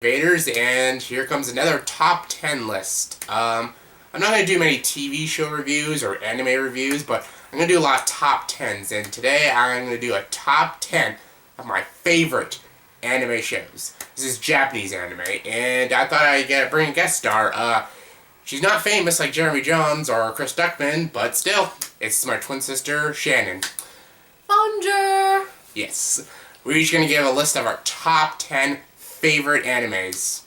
Invaders, and here comes another top 10 list. I'm not going to do many TV show reviews or anime reviews, but I'm going to do a lot of top 10s, and today I'm going to do a top 10 of my favorite anime shows. This is Japanese anime, and I thought I'd bring a guest star. She's not famous like Jeremy Jones or Chris Duckman, but still, it's my twin sister, Shannon. Bonjour! Yes. We're each going to give a list of our top 10 favorite animes.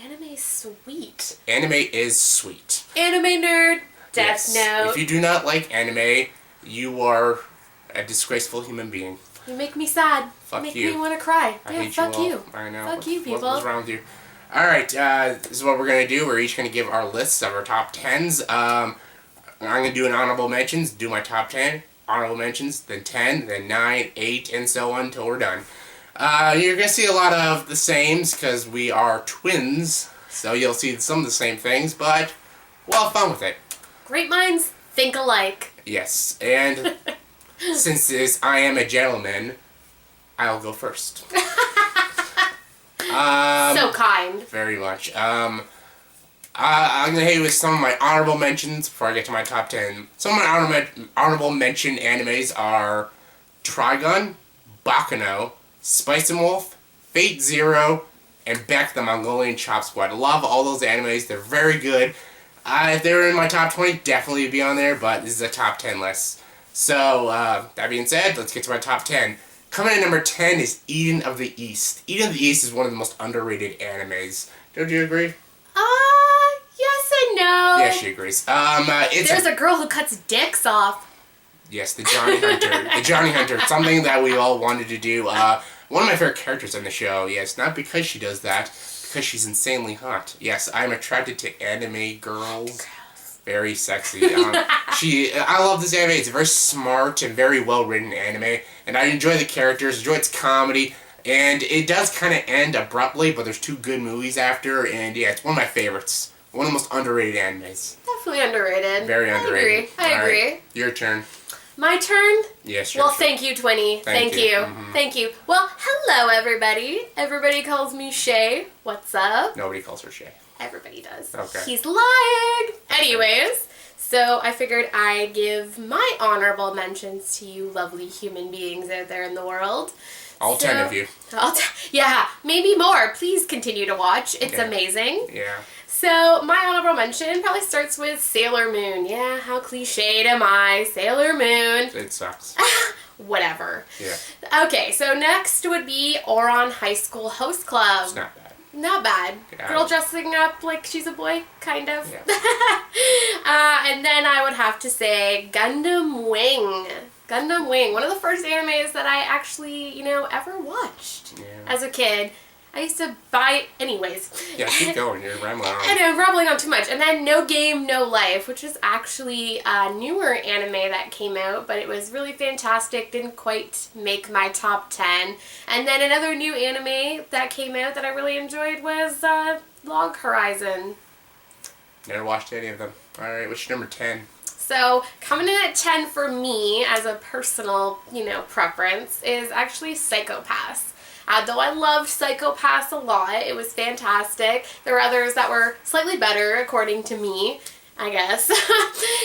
Anime's sweet. Anime is sweet. Anime nerd, Death Yes. Note. If you do not like anime, you are a disgraceful human being. You make me sad. Fuck make you. me want to cry. I Yeah, hate fuck you you. all. I know. Fuck you, people. What's wrong with you? Alright, this is what we're going to do. We're each going to give our lists of our top 10s. I'm going to do an honorable mentions, do my top 10. Honorable mentions, then 10, then 9, 8, and so on until we're done. You're going to see a lot of the sames because we are twins, so you'll see some of the same things, but we'll have fun with it. Great minds think alike. Yes, and since I am a gentleman, I'll go first. So kind. Very much. I'm going to hit you with some of my honorable mentions before I get to my top 10. Some of my honorable mention animes are Trigun, Baccano, Spice and Wolf, Fate Zero, and Beck the Mongolian Chop Squad. I love all those animes. They're very good. If they were in my top 20, definitely would be on there, but this is a top 10 list. So, that being said, let's get to my top 10. Coming in number 10 is Eden of the East. Eden of the East is one of the most underrated animes. Don't you agree? Yes and no. Yeah, she agrees. There's a girl who cuts dicks off. Yes, the Johnny Hunter. The Johnny Hunter. Something that we all wanted to do. One of my favorite characters on the show. Yes, not because she does that, because she's insanely hot. Yes, I'm attracted to anime girls. Very sexy. I love this anime. It's a very smart and very well written anime, and I enjoy the characters, enjoy its comedy, and it does kind of end abruptly, but there's 2 good movies after, and yeah, it's one of my favorites. One of the most underrated animes. Definitely underrated. Very underrated. I agree. Right, your turn. My turn? Yes, your Well, turn. thank you, Twinny. Thank you. Mm-hmm. Thank you. Well, hello, everybody. Everybody calls me Shay. What's up? Nobody calls her Shay. Everybody does. Okay. He's lying. Anyways, so I figured I'd give my honorable mentions to you lovely human beings out there in the world. All 10 of you. Yeah, maybe more. Please continue to watch. It's Yeah. amazing. Yeah. So, my honorable mention probably starts with Sailor Moon. Yeah, how cliched am I? Sailor Moon. It sucks. Whatever. Yeah. Okay, so next would be Ouran High School Host Club. It's not bad. Not bad. Yeah. Girl dressing up like she's a boy, kind of. Yeah. And then I would have to say Gundam Wing. Gundam Wing, one of the first animes that I actually, ever watched as a kid. I used to buy anyways. Yeah, keep going. You're rambling on. And I'm rambling on too much. And then No Game, No Life, which is actually a newer anime that came out, but it was really fantastic. Didn't quite make my top 10. And then another new anime that came out that I really enjoyed was Log Horizon. Never watched any of them. Alright, what's your number 10? So, coming in at 10 for me, as a personal, preference, is actually Psychopath. Though I loved Psychopath a lot, it was fantastic. There were others that were slightly better, according to me, I guess.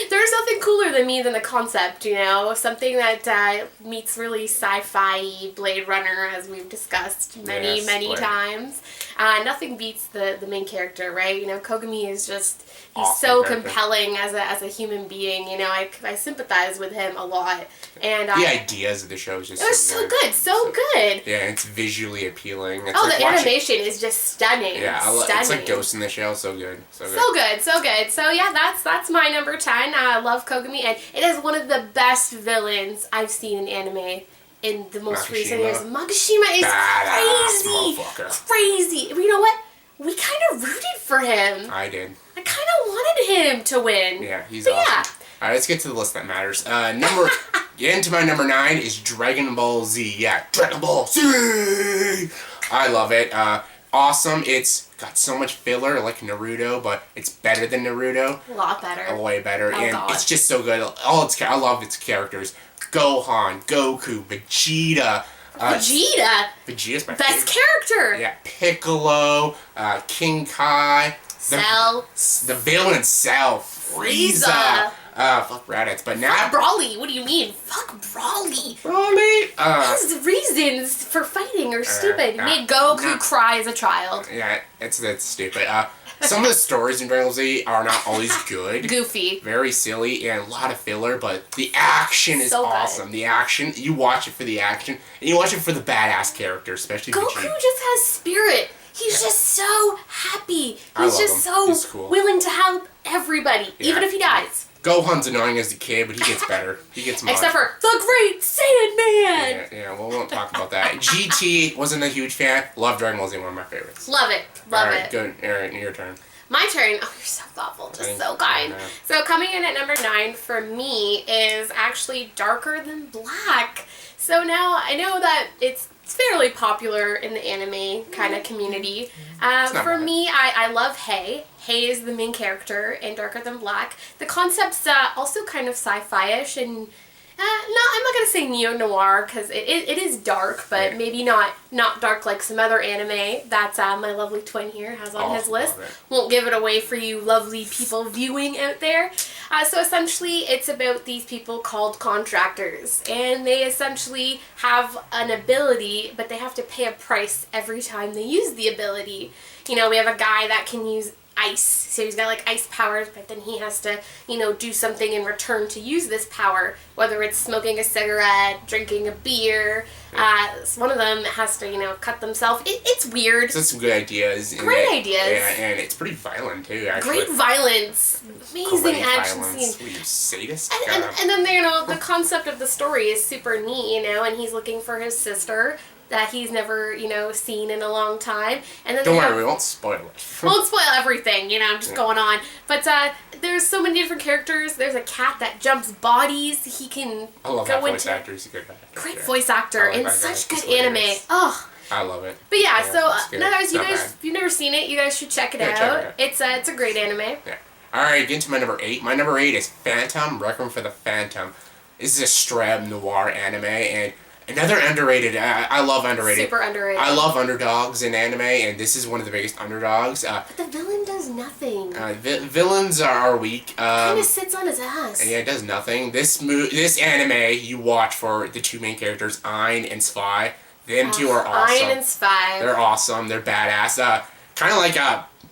There's nothing cooler than me than the concept, something that meets really sci-fi Blade Runner, as we've discussed many times. Nothing beats the main character, right? Kogami is just, he's awesome so character. compelling as a human being. I sympathize with him a lot. And The ideas of the show is just it was so good, so good. Yeah, it's visually appealing. It's Oh, like the watching- animation is just stunning. Yeah, stunning. it's like Ghost in the Shell. So good. So good. So good, so good. So yeah, that's my number 10. I love Kogami, and it is one of the best villains I've seen in anime in the most recent years. Magashima is Badass crazy. motherfucker. Crazy. But you know what? We kind of rooted for him. I did. I kind of wanted him to win. Yeah, he's But awesome. yeah. Alright, let's get to the list that matters. Get into my number 9 is Dragon Ball Z. Yeah, Dragon Ball Z! I love it. Awesome. It's got so much filler like Naruto, but it's better than Naruto. A lot better. Way better. Oh, and God. it's just so good. I love its characters. Gohan, Goku, Vegeta, Vegeta's my best favorite. character. Yeah, Piccolo, King Kai, Cell. the villain Cell, Frieza. Fuck Raditz, but now... Fuck Brawly, what do you mean? Fuck Brawly. His reasons for fighting are stupid. He made Goku cry as a child. Yeah, it's stupid. Some of the stories in Dragon Ball Z are not always good. Goofy. Very silly and a lot of filler, but the action is so awesome. good. The action, you watch it for the action, and you watch it for the badass characters, especially Goku Vegeta. just has spirit. He's just so happy. I love He's just him. so He's cool. willing to help everybody, even if he dies. Gohan's annoying as a kid, but he gets better. He gets much. Except for the Great Saiyan Man. Yeah, well, we won't talk about that. GT, wasn't a huge fan. Love Dragon Ball Z, one of my favorites. Love it. Love it. Good. Aaron, your turn. My turn. Oh, you're so thoughtful. Just so kind. I know. So coming in at number 9 for me is actually Darker Than Black. So now I know that it's fairly popular in the anime kind of community. For me, I love Hay. Hay is the main character in Darker Than Black. The concept's also kind of sci-fi-ish and I'm not going to say neo-noir because it is dark, but maybe not dark like some other anime that my lovely twin here has on his list. Won't give it away for you lovely people viewing out there. So essentially it's about these people called contractors, and they essentially have an ability, but they have to pay a price every time they use the ability. You know, we have a guy that can use ice, so he's got like ice powers, but then he has to, you know, do something in return to use this power, whether it's smoking a cigarette, drinking a beer. One of them has to, you know, cut themselves. It's weird. That's some good ideas. Great ideas. Yeah, and it's pretty violent too, actually. Great violence. Amazing action scenes. What are you, sadist? And then, you know, the concept of the story is super neat, you know, and he's looking for his sister that he's never, you know, seen in a long time. And then don't worry, we won't spoil it. Won't spoil everything, you know, I'm just going on. But there's so many different characters. There's a cat that jumps bodies. He can I love go that voice into... actor. He's a good guy. Great voice actor like and that such guy. good He's anime. hilarious. Oh. I love it. But yeah, so it's you not guys, bad. if you've never seen it, you guys should check it out. Check it out. It's a great anime. Yeah. Alright, getting to my number 8. My number 8 is Phantom, Requiem for the Phantom. This is a straight noir anime, and another underrated. I love underrated. Super underrated. I love underdogs in anime, and this is one of the biggest underdogs. But the villain does nothing. Villains are weak. Kind of sits on his ass. And yeah, it does nothing. This anime you watch for the two main characters, Ein and Spy. Them two are awesome. Ein and Spy. They're awesome. They're badass. Kind of like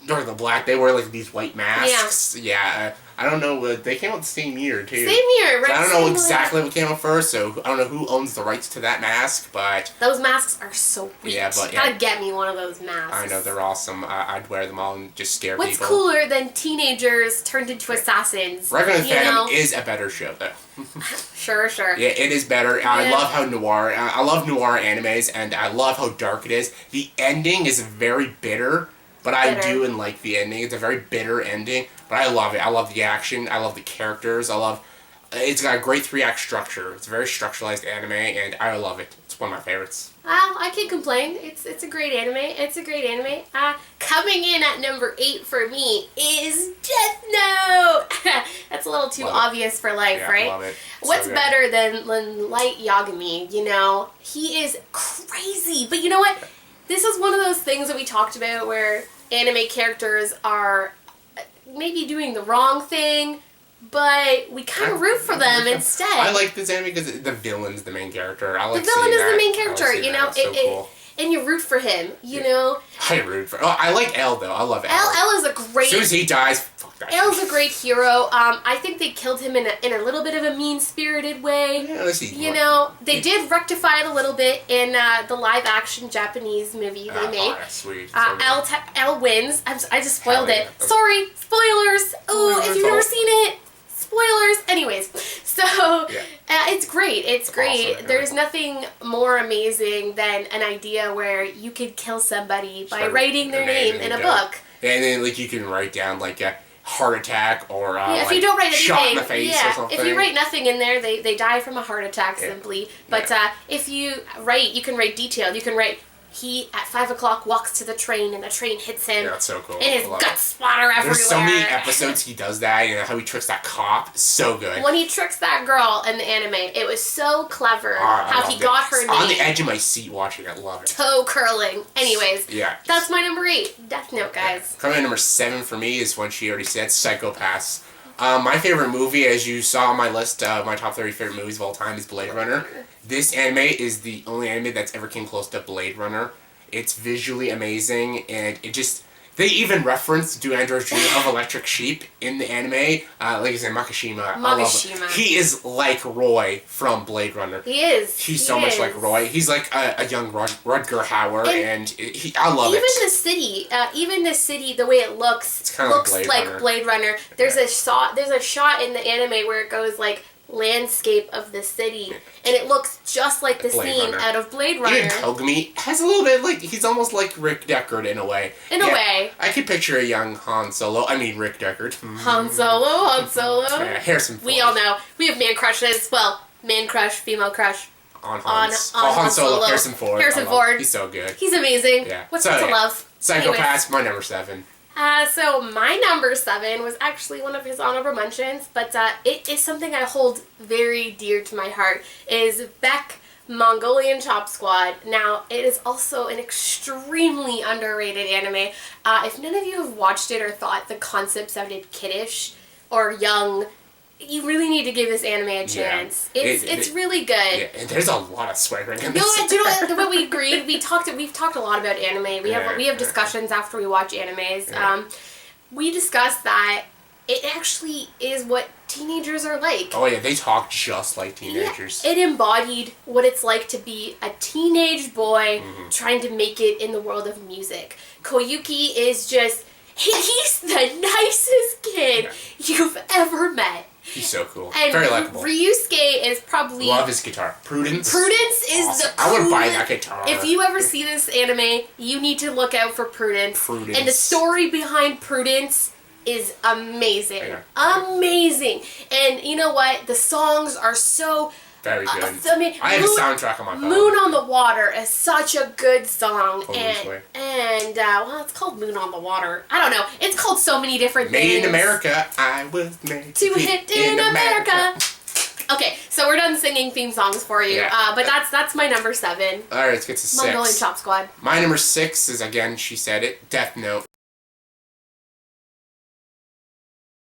Dark the Black. They wear like these white masks. Yeah. I don't know. They came out the same year too. Same year, right? So I don't know exactly what came out first. So I don't know who owns the rights to that mask, but those masks are so sweet. Yeah, but gotta get me one of those masks. I know they're awesome. I'd wear them all and just scare What's people. What's cooler than teenagers turned into assassins? Requiem for the Phantom is a better show though. Sure. Yeah, it is better. I love how noir. I love noir animes, and I love how dark it is. The ending is very bitter. But I do like the ending. It's a very bitter ending, but I love it. I love the action. I love the characters. It's got a great 3-act structure. It's a very structuralized anime, and I love it. It's one of my favorites. I can't complain. It's a great anime. It's a great anime. Coming in at number 8 for me is Death Note. That's a little too obvious for life, right? Love it. What's better than Light Yagami? You know, he is crazy. But you know what? This is one of those things that we talked about where anime characters are maybe doing the wrong thing, but we kind of root for them instead. I like this anime because the villain's the main character. The villain is the main character, you know. Cool. And you root for him, you know. I root for. Oh, I like L though. I love L. L is a great. As soon as he dies, fuck that. L's a great hero. I think they killed him in a little bit of a mean-spirited way. Yeah, let's see. You know, they did rectify it a little bit in the live-action Japanese movie they made. That's sweet. L wins. I just spoiled it. Sorry, spoilers. Oh, if you've never seen it. Spoilers. Anyways, so it's great. It's great. Awesome. There's nothing more amazing than an idea where you could kill somebody by writing their name in a book. And then like you can write down like a heart attack or if you don't write anything, shot in the face or something. If you write nothing in there, they die from a heart attack simply. But if you can write detailed. You can write he at 5 o'clock walks to the train and the train hits him. Yeah, that's so cool. And his guts splatter everywhere. There's so many episodes he does that, you know, how he tricks that cop. So good. When he tricks that girl in the anime, it was so clever how he got her name. On the edge of my seat watching it, love it. Toe curling. Anyways, yeah. That's my number 8. Death Note, guys. Coming in number 7 for me is one she already said, Psychopaths. My favorite movie, as you saw on my list, my top 30 favorite movies of all time, is Blade Runner. This anime is the only anime that's ever came close to Blade Runner. It's visually amazing, and it just... They even reference Do Androids Dream of Electric Sheep in the anime. Like I said, Makishima. I love it. He is like Roy from Blade Runner. He is. He's so much like Roy. He's like a young Rutger Hauer, and I love it. Even the city, the way it looks like Blade Runner. There's a shot in the anime where it goes like landscape of the city, and it looks just like the scene out of Blade Runner. Even Kogami has a little bit like, he's almost like Rick Deckard in a way. In a way. I could picture a young Han Solo. I mean Rick Deckard. Han Solo. Yeah, Harrison Ford. We all know. We have man crushes. Well, man crush, female crush. On Han Solo. Harrison Ford. He's so good. He's amazing. Yeah. What's to love? Psychopaths, my number 7. So my number 7 was actually one of his honorable mentions, but it is something I hold very dear to my heart, is Beck Mongolian Chop Squad. Now, it is also an extremely underrated anime. If none of you have watched it or thought the concept sounded kiddish or young, you really need to give this anime a chance. Yeah. It's really good. Yeah, and there's a lot of swearing in this. Do you know what we agreed? We've talked a lot about anime. We have discussions after we watch animes. Yeah. We discussed that it actually is what teenagers are like. Oh yeah, they talk just like teenagers. Yeah, it embodied what it's like to be a teenage boy trying to make it in the world of music. Koyuki is just he's the nicest kid you've ever met. He's so cool. And very likable. Ryusuke is probably... Love his guitar. Prudence is awesome. The coolest. I would buy that guitar. If you ever see this anime, you need to look out for Prudence. And the story behind Prudence is amazing. Yeah. Amazing. And you know what? The songs are so... Very good. I have a soundtrack on my phone. Moon on the Water is such a good song. Well, it's called Moon on the Water. I don't know. It's called so many different things. Made in America. I was made to hit in America. Okay, so we're done singing theme songs for you. Yeah. But that's my number 7. Alright, let's get to 6. Mongolian Chop Squad. My number 6 is, again, she said it, Death Note.